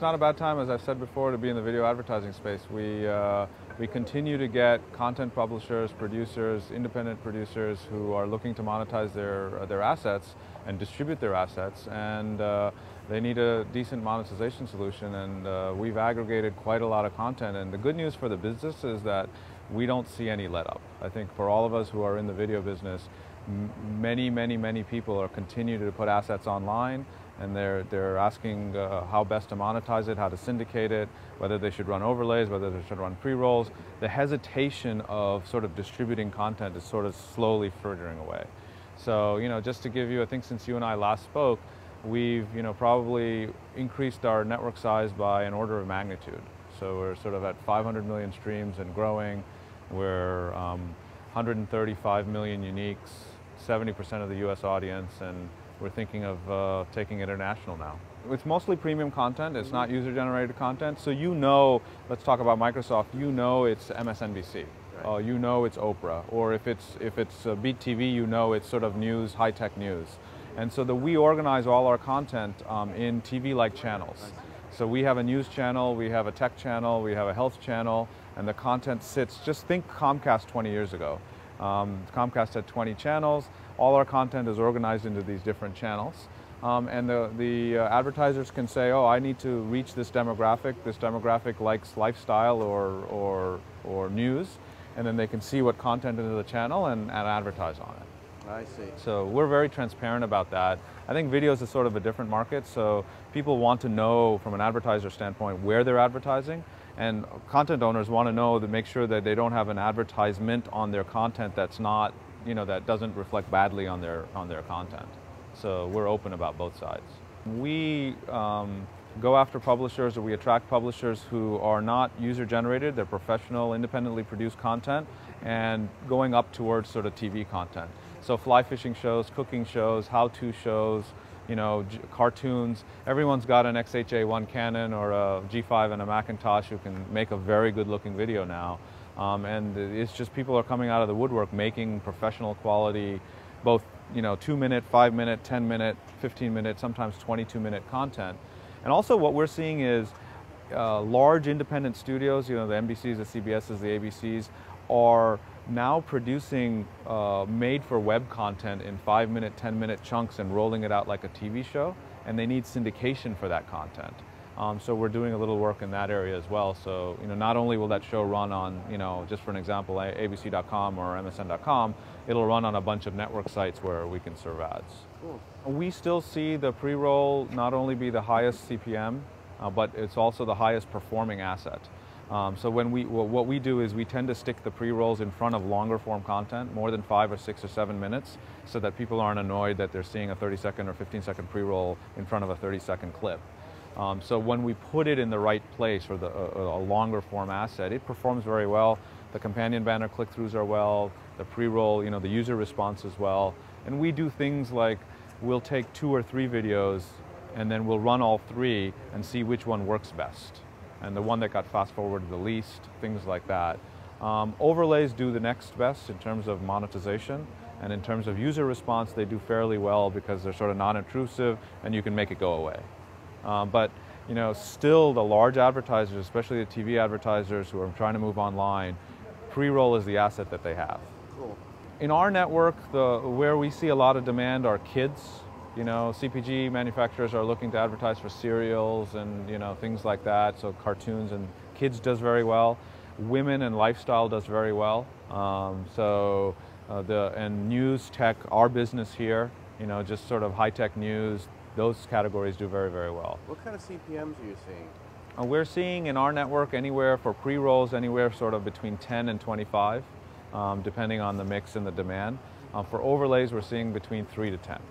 It's not a bad time, as I've said before, to be in the video advertising space. We continue to get content publishers, producers, independent producers who are looking to monetize their assets and distribute their assets, and they need a decent monetization solution, and we've aggregated quite a lot of content. And the good news for the business is that we don't see any let up. I think for all of us who are in the video business, many people are continuing to put assets online, and they're asking how best to monetize it, how to syndicate it, whether they should run overlays, whether they should run pre-rolls. The hesitation of sort of distributing content is sort of slowly frittering away. So, just to give you, I think since you and I last spoke, we've, probably increased our network size by an order of magnitude. So we're sort of at 500 million streams and growing. We're 135 million uniques, 70% of the US audience, and we're thinking of taking international now. It's mostly premium content, it's not user-generated content. So let's talk about Microsoft, it's MSNBC. Right. It's Oprah. Or if it's Beat TV, it's sort of news, high-tech news. And so we organize all our content in TV-like channels. So we have a news channel, we have a tech channel, we have a health channel, and the content sits, just think Comcast 20 years ago. Comcast had 20 channels. All our content is organized into these different channels. And the advertisers can say, oh, I need to reach this demographic likes lifestyle or news, and then they can see what content into the channel and advertise on it. I see. So we're very transparent about that. I think videos is sort of a different market, so people want to know from an advertiser standpoint where they're advertising, and content owners want to know to make sure that they don't have an advertisement on their content that's not, that doesn't reflect badly on their content. So we're open about both sides. We go after publishers, or we attract publishers who are not user-generated, they're professional, independently produced content, and going up towards sort of TV content. So fly fishing shows, cooking shows, how-to shows, cartoons. Everyone's got an XH-A1 Canon or a G5 and a Macintosh who can make a very good-looking video now. And it's just people are coming out of the woodwork making professional quality, both 2-minute, 5-minute, 10-minute, 15-minute, sometimes 22-minute content. And also what we're seeing is large independent studios, the NBCs, the CBSs, the ABCs, are now producing made-for-web content in 5-minute, 10-minute chunks and rolling it out like a TV show, and they need syndication for that content. So we're doing a little work in that area as well. So not only will that show run on, just for an example, abc.com or msn.com, it'll run on a bunch of network sites where we can serve ads. Cool. We still see the pre-roll not only be the highest CPM, but it's also the highest performing asset. So what we do is we tend to stick the pre-rolls in front of longer form content, more than 5 or 6 or 7 minutes, so that people aren't annoyed that they're seeing a 30-second or 15-second pre-roll in front of a 30-second clip. So when we put it in the right place, or a longer form asset, it performs very well. The companion banner click-throughs are well, the pre-roll, the user response as well. And we do things like we'll take 2 or 3 videos and then we'll run all 3 and see which one works best. And the one that got fast-forwarded the least, things like that. Overlays do the next best in terms of monetization, and in terms of user response, they do fairly well because they're sort of non-intrusive and you can make it go away. But still the large advertisers, especially the TV advertisers who are trying to move online, pre-roll is the asset that they have. Cool. In our network, where we see a lot of demand are kids. CPG manufacturers are looking to advertise for cereals and things like that. So cartoons and kids does very well. Women and lifestyle does very well. And news, tech, our business here, just sort of high-tech news. Those categories do very well. What kind of CPMs are you seeing? We're seeing in our network anywhere for pre-rolls, anywhere sort of between 10 and 25, depending on the mix and the demand. For overlays, we're seeing between 3 to 10.